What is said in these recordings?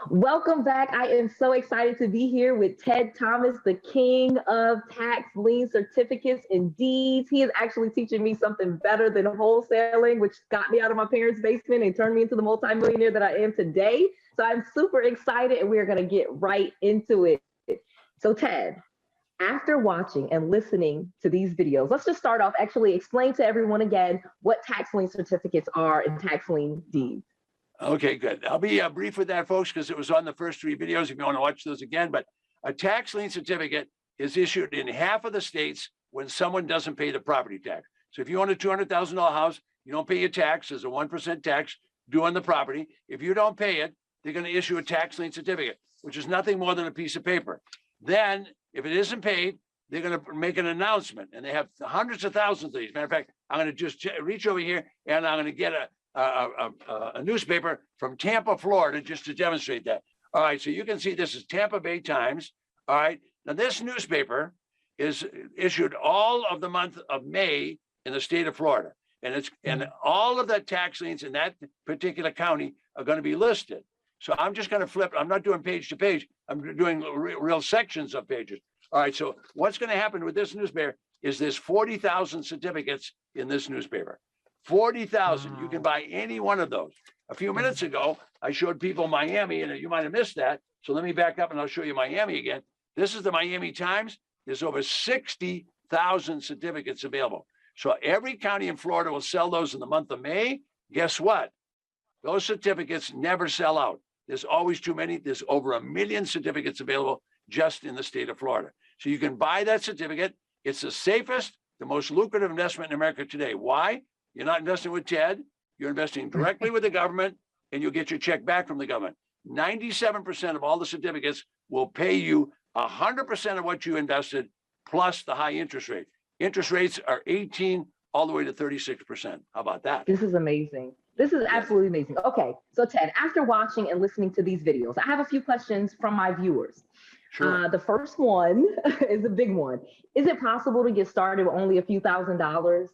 Welcome back. I am so excited to be here with Ted Thomas, the king of tax lien certificates and deeds. He is actually teaching me something better than wholesaling, which got me out of my parents' basement and turned me into the multimillionaire that I am today. So I'm super excited and we're going to get right into it. So, Ted, after watching and listening to these videos, let's just start off. Actually, explain to everyone again what tax lien certificates are and tax lien deeds. Okay, good. I'll be brief with that, folks, because it was on the first three videos if you want to watch those again. But a tax lien certificate is issued in half of the states when someone doesn't pay the property tax. So if you own a $200,000 house, you don't pay your tax. There's a 1% tax due on the property. If you don't pay it, they're going to issue a tax lien certificate, which is nothing more than a piece of paper. Then, if it isn't paid, they're going to make an announcement, and they have hundreds of thousands of these. Matter of fact, I'm going to just reach over here, and I'm going to get a newspaper from Tampa, Florida, just to demonstrate that. All right, so you can see this is Tampa Bay Times. All right, now this newspaper is issued all of the month of May in the state of Florida, and all of the tax liens in that particular county are going to be listed. So I'm just going to flip. I'm not doing page to page. I'm doing real sections of pages. All right, so what's going to happen with this newspaper is there's 40,000 certificates in this newspaper. 40,000. You can buy any one of those. A few minutes ago, I showed people Miami, and you might have missed that. So let me back up and I'll show you Miami again. This is the Miami Times. There's over 60,000 certificates available. So every county in Florida will sell those in the month of May. Guess what? Those certificates never sell out. There's always too many. There's over 1 million certificates available just in the state of Florida. So you can buy that certificate. It's the safest, the most lucrative investment in America today. Why? You're not investing with Ted. You're investing directly with the government, and you'll get your check back from the government. 97% of all the certificates will pay you 100% of what you invested, plus the high interest rate. Interest rates are 18 all the way to 36%. How about that? This is amazing. This is absolutely amazing. Okay, so Ted, after watching and listening to these videos, I have a few questions from my viewers. Sure. The first one is a big one. Is it possible to get started with only a few $1,000s?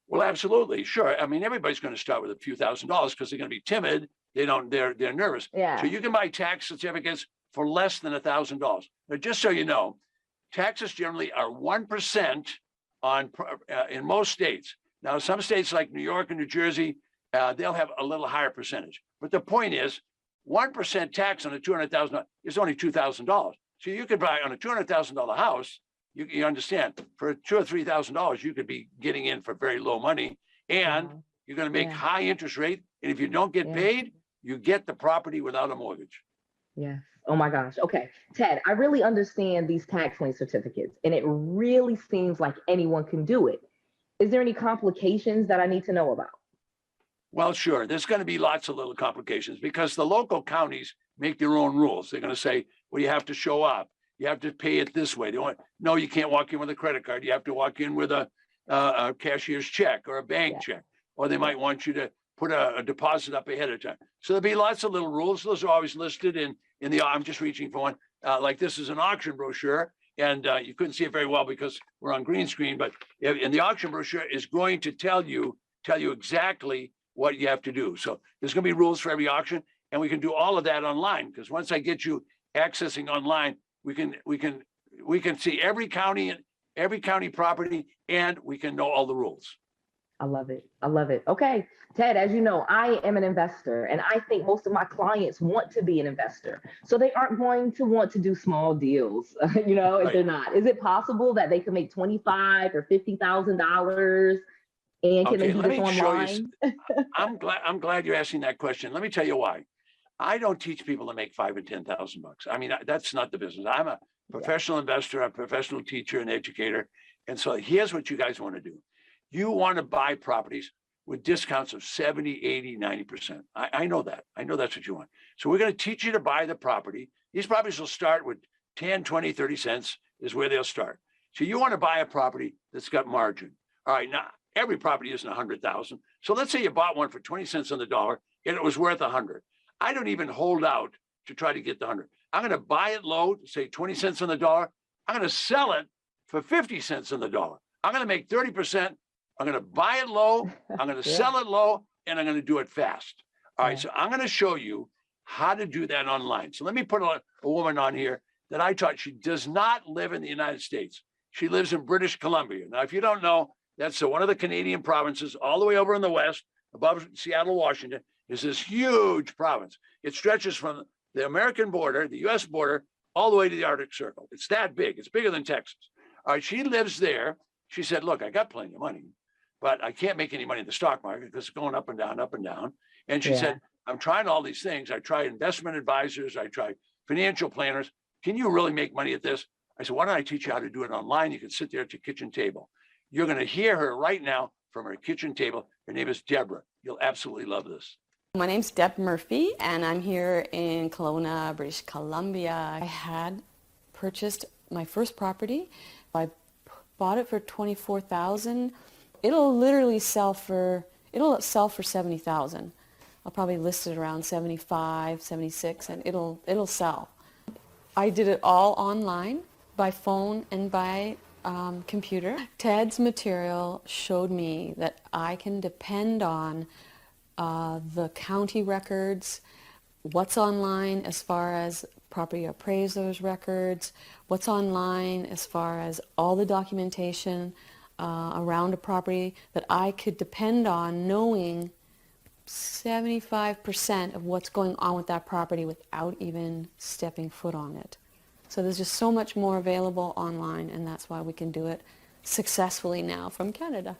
Well, absolutely. Sure. I mean, everybody's going to start with a few $1,000s because they're going to be timid. They're nervous. Yeah. So you can buy tax certificates for less than $1,000. Now, just so you know, taxes generally are 1% in most states. Now, some states like New York and New Jersey, they'll have a little higher percentage. But the point is, 1% tax on a $200,000 is only $2,000. So you could buy on a $200,000 house. You understand, for $2,000 or $3,000, you could be getting in for very low money, and you're going to make high interest rate. And if you don't get paid, you get the property without a mortgage. Yes. Oh my gosh. Okay, Ted, I really understand these tax lien certificates, and it really seems like anyone can do it. Is there any complications that I need to know about? Well, sure. There's going to be lots of little complications because the local counties make their own rules. They're going to say, well, you have to show up. You have to pay it this way. No, you can't walk in with a credit card. You have to walk in with a cashier's check or a bank check, or they might want you to put a deposit up ahead of time. So there'll be lots of little rules. Those are always listed in the, I'm just reaching for one, like this is an auction brochure, and you couldn't see it very well because we're on green screen, but in the auction brochure is going to tell you exactly what you have to do. So there's going to be rules for every auction, and we can do all of that online, because once I get you accessing online, we can see every county property, and we can know all the rules. I love it. I love it. Okay, Ted, as you know, I am an investor, and I think most of my clients want to be an investor. So they aren't going to want to do small deals, if they're not. Is it possible that they could make $25,000 or $50,000? And can they do this online? I'm glad you're asking that question. Let me tell you why. I don't teach people to make $5,000 and $10,000. I mean, that's not the business. I'm a professional investor, a professional teacher, and educator. And so here's what you guys want to do. You want to buy properties with discounts of 70, 80, 90%. I know that. I know that's what you want. So we're going to teach you to buy the property. These properties will start with 10, 20, 30 cents is where they'll start. So you want to buy a property that's got margin. All right, now every property isn't 100,000. So let's say you bought one for 20 cents on the dollar and it was worth 100. I don't even hold out to try to get the 100. I'm going to buy it low, say 20 cents on the dollar. I'm going to sell it for 50 cents on the dollar. I'm going to make 30%. I'm going to buy it low. I'm going to sell it low, and I'm going to do it fast. All right. So I'm going to show you how to do that online. So let me put a woman on here that I taught. She does not live in the United States. She lives in British Columbia. Now, if you don't know, that's one of the Canadian provinces all the way over in the west, above Seattle, Washington, is this huge province. It stretches from the American border, the US border, all the way to the Arctic Circle. It's that big. It's bigger than Texas. All right, she lives there. She said, look, I got plenty of money, but I can't make any money in the stock market because it's going up and down, up and down. And she said, I'm trying all these things. I tried investment advisors. I tried financial planners. Can you really make money at this? I said, why don't I teach you how to do it online? You can sit there at your kitchen table. You're going to hear her right now from her kitchen table. Her name is Deborah. You'll absolutely love this. My name's Deb Murphy, and I'm here in Kelowna, British Columbia. I had purchased my first property. I bought it for $24,000. It'll literally sell for $70,000. I'll probably list it around 75, 76, and it'll sell. I did it all online, by phone and by computer. Ted's material showed me that I can depend on the county records, what's online as far as property appraisers records, what's online as far as all the documentation around a property, that I could depend on knowing 75% of what's going on with that property without even stepping foot on it. So there's just so much more available online, and that's why we can do it successfully now from Canada.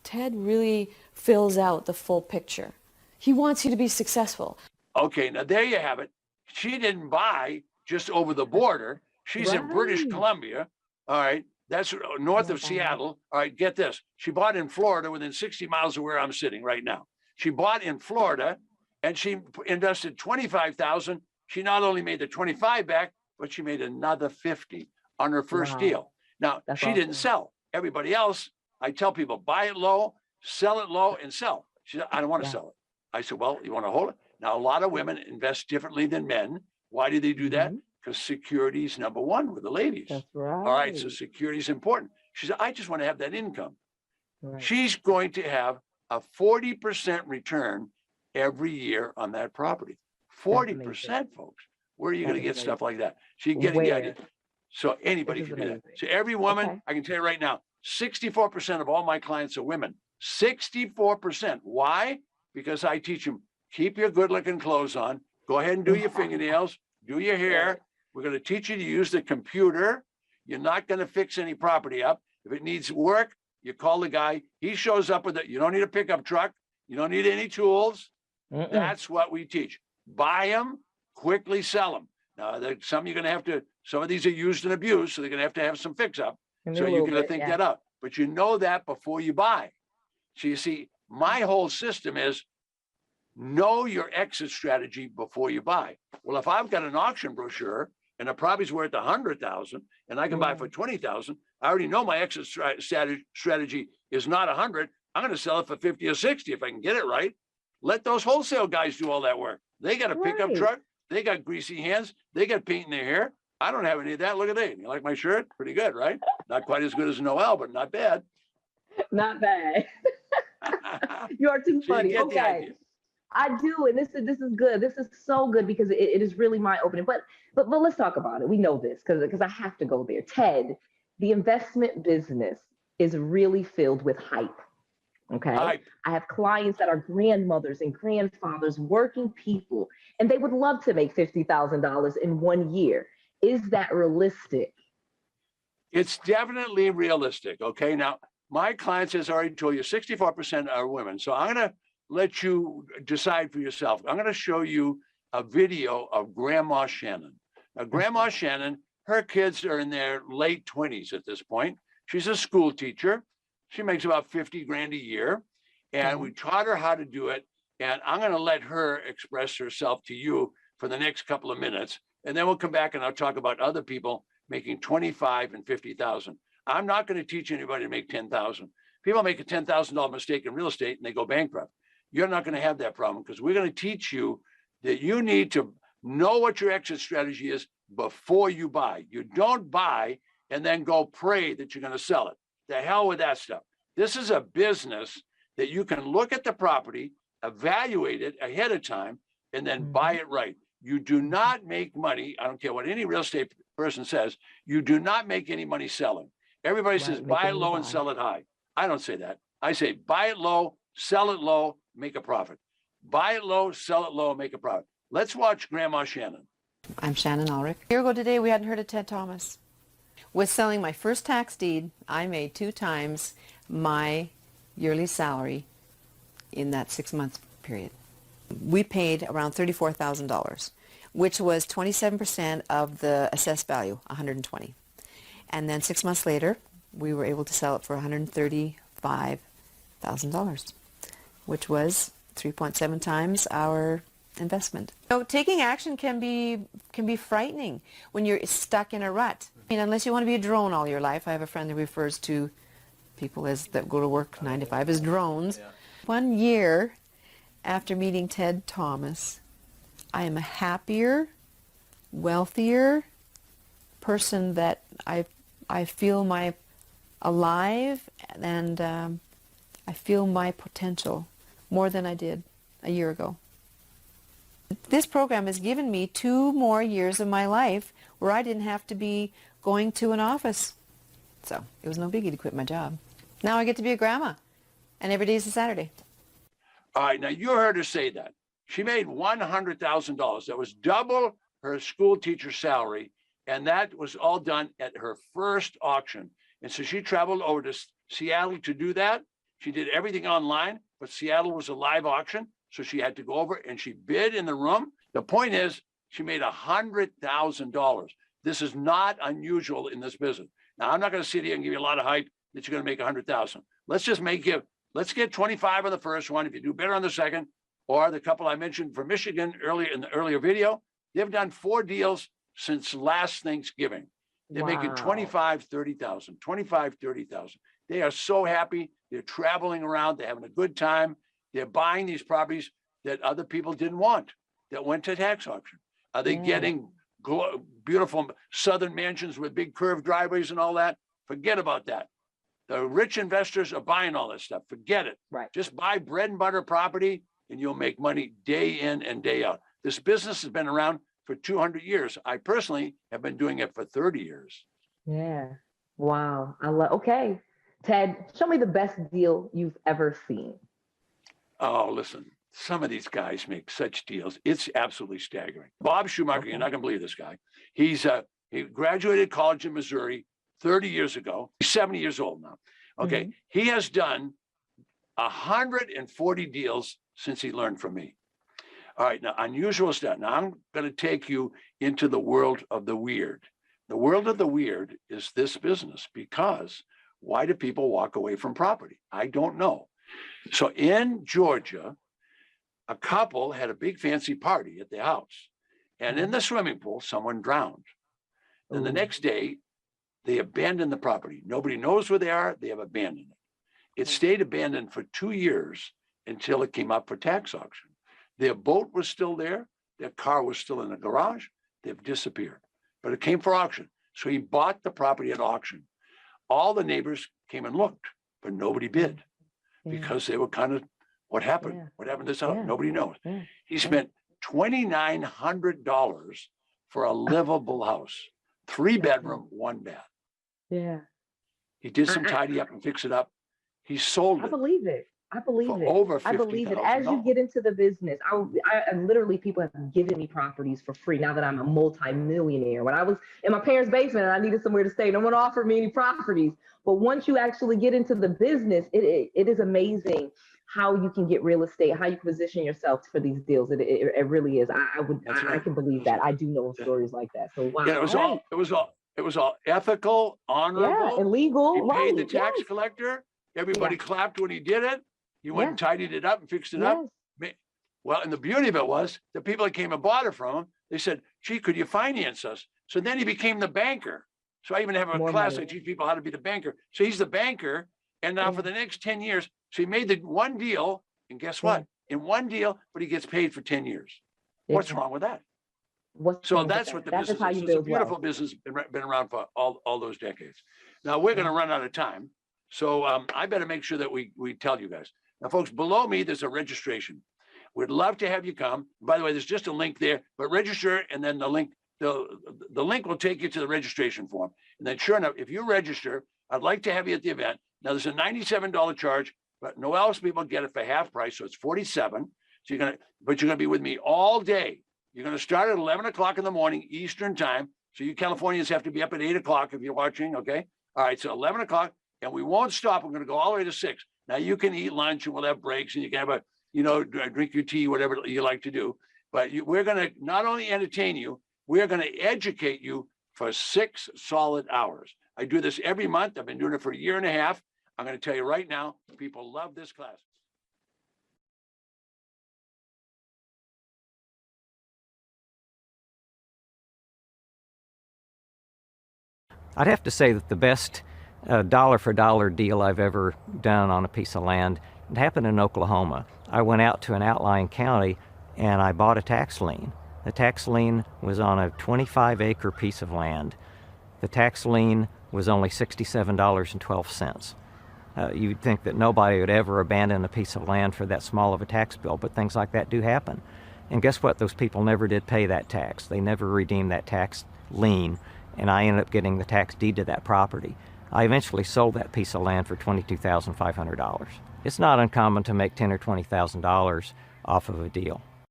Ted really fills out the full picture. He wants you to be successful. Okay, now there you have it. She didn't buy just over the border. She's in British Columbia. All right, that's north of Seattle. All right, get this. She bought in Florida within 60 miles of where I'm sitting right now. She bought in Florida and she invested $25,000. She not only made the 25 back, but she made another 50 on her first deal. Now, she didn't sell. Everybody else, I tell people, buy it low, sell it low, and sell. She said, I don't want to sell it. I said, well, you want to hold it? Now, a lot of women invest differently than men. Why do they do that? Because security is number one with the ladies. That's right. All right, so security is important. She said, I just want to have that income. She's going to have a 40% return every year on that property. 40%, folks. Where are you going to get stuff like that? So you're getting the idea. So anybody can do that. So every woman, I can tell you right now, 64% of all my clients are women. 64%. Why? Because I teach them, keep your good looking clothes on. Go ahead and do your fingernails, do your hair. We're going to teach you to use the computer. You're not going to fix any property up. If it needs work, you call the guy. He shows up with it. You don't need a pickup truck. You don't need any tools. That's what we teach. Buy them, quickly sell them. Now, some you're going to have to, some of these are used and abused, so they're going to have some fix up. So you're going to think that up. But you know that before you buy. So you see, my whole system is know your exit strategy before you buy. Well, if I've got an auction brochure and the property's worth 100,000 and I can buy for 20,000, I already know my exit strategy is not 100. I'm going to sell it for 50 or 60 if I can get it right. Let those wholesale guys do all that work. They got a pickup truck. They got greasy hands. They got paint in their hair. I don't have any of that. Look at that. You like my shirt? Pretty good, right? Not quite as good as Noelle, but not bad. Not bad. You are too funny. Okay. I do, and this is good. This is so good because it is really mind-opening. But let's talk about it. We know this because I have to go there. Ted, the investment business is really filled with hype. Okay. I have clients that are grandmothers and grandfathers, working people, and they would love to make $50,000 in 1 year. Is that realistic? It's definitely realistic. Okay. Now, my clients, as I already told you, 64% are women. So I'm going to let you decide for yourself. I'm going to show you a video of Grandma Shannon. Now, Grandma Shannon, her kids are in their late 20s at this point. She's a school teacher. She makes about 50 grand a year. And we taught her how to do it. And I'm going to let her express herself to you for the next couple of minutes. And then we'll come back and I'll talk about other people making 25 and 50,000. I'm not going to teach anybody to make 10,000. People make a $10,000 mistake in real estate and they go bankrupt. You're not going to have that problem because we're going to teach you that you need to know what your exit strategy is before you buy. You don't buy and then go pray that you're going to sell it. The hell with that stuff. This is a business that you can look at the property, evaluate it ahead of time, and then buy it right. You do not make money. I don't care what any real estate person says. You do not make any money selling. Everybody says buy it low and sell it high. I don't say that. I say buy it low, sell it low, make a profit. Buy it low, sell it low, make a profit. Let's watch Grandma Shannon. I'm Shannon Ulrich. A year ago today, we hadn't heard of Ted Thomas. With selling my first tax deed, I made 2 times my yearly salary in that 6-month period. We paid around $34,000, which was 27% of the assessed value, $120,000. And then 6 months later, we were able to sell it for $135,000, which was 3.7 times our investment. So taking action can be frightening when you're stuck in a rut. I mean, unless you want to be a drone all your life. I have a friend who refers to people that go to work 9 to 5 as drones. Yeah. 1 year after meeting Ted Thomas, I am a happier, wealthier person that I feel alive, and I feel my potential more than I did a year ago. This program has given me 2 more years of my life where I didn't have to be going to an office. So it was no biggie to quit my job. Now I get to be a grandma, and every day is a Saturday. All right, now you heard her say that. She made $100,000. That was double her school teacher salary, and that was all done at her first auction. And so she traveled over to Seattle to do that. She did everything online, but Seattle was a live auction, so she had to go over and she bid in the room. The point is, she made $100,000. This is not unusual in this business. Now, I'm not going to sit here and give you a lot of hype that you're going to make $100,000. Let's just let's get 25 on the first one. If you do better on the second, or the couple I mentioned from Michigan earlier in the earlier video, they've done 4 deals since last Thanksgiving. They're making $25,000, $30,000, $25,000, $30,000. They are so happy. They're traveling around. They're having a good time. They're buying these properties that other people didn't want, that went to tax auction. Are they getting beautiful southern mansions with big curved driveways and all that? Forget about that. The rich investors are buying all this stuff. Forget it. Right. Just buy bread and butter property and you'll make money day in and day out. This business has been around for 200 years. I personally have been doing it for 30 years. Yeah. Wow. Okay. Ted, show me the best deal you've ever seen. Oh, listen, some of these guys make such deals. It's absolutely staggering. Bob Schumacher, you're not going to believe this guy. He graduated college in Missouri 30 years ago. He's 70 years old now. Okay. Mm-hmm. He has done 140 deals since he learned from me. All right. Now, unusual stuff. Now, I'm going to take you into the world of the weird. The world of the weird is this business, because why do people walk away from property? I don't know. So in Georgia, a couple had a big fancy party at their house, and in the swimming pool, someone drowned. And the next day, they abandoned the property. Nobody knows where they are. They have abandoned it. It stayed abandoned for 2 years until it came up for tax auction. Their boat was still there. Their car was still in the garage. They've disappeared, but it came for auction. So he bought the property at auction. All the neighbors came and looked, but nobody bid. Because they were kind of, what happened? Yeah. What happened to this house? Yeah. Nobody knows. Yeah. He spent $2,900 for a livable house, 3-bedroom, 1 bath. Yeah. He did some tidy up and fix it up. He sold it. I believe it. Over $50,000. I believe it. As you get into the business, I literally, people have given me properties for free now that I'm a multi-millionaire. When I was in my parents' basement and I needed somewhere to stay, no one offered me any properties. But once you actually get into the business, it is amazing how you can get real estate, how you can position yourself for these deals. It really is. I can believe that. I do know stories like that. So wow. Yeah, it was all ethical, honorable, and legal. He paid the tax collector. Everybody clapped when he did it. He went and tidied it up and fixed it up. Well, and the beauty of it was the people that came and bought it from him, they said, gee, could you finance us? So then he became the banker. So I even have a class I teach people how to be the banker. So he's the banker. And now for the next 10 years, so he made the one deal. And guess what? In one deal, but he gets paid for 10 years. What's wrong with that? So that's what the business is. It's a beautiful business, been around for all those decades. Now we're going to run out of time. So I better make sure that we tell you guys. Now, folks, below me, there's a registration. We'd love to have you come. By the way, there's just a link there, but register, and then the link will take you to the registration form. And then sure enough, if you register, I'd like to have you at the event. Now there's a $97 charge, but Noelle's people get it for half price, so it's $47. So you're gonna be with me all day. You're gonna start at 11 o'clock in the morning Eastern time. So you Californians have to be up at 8 o'clock if you're watching, okay? All right, so 11 o'clock, and we won't stop. We're gonna go all the way to 6. Now you can eat lunch and we'll have breaks, and you can have drink your tea, whatever you like to do. But we're gonna not only entertain you, we're gonna educate you for 6 solid hours. I do this every month. I've been doing it for a year and a half. I'm gonna tell you right now, people love this class. I'd have to say that the best dollar for dollar deal I've ever done on a piece of land, it happened in Oklahoma. I went out to an outlying county and I bought a tax lien. The tax lien was on a 25-acre piece of land. The tax lien was only $67.12. You'd think that nobody would ever abandon a piece of land for that small of a tax bill, but things like that do happen. And guess what? Those people never did pay that tax. They never redeemed that tax lien, and I ended up getting the tax deed to that property. I eventually sold that piece of land for $22,500. It's not uncommon to make $10,000 or $20,000 off of a deal.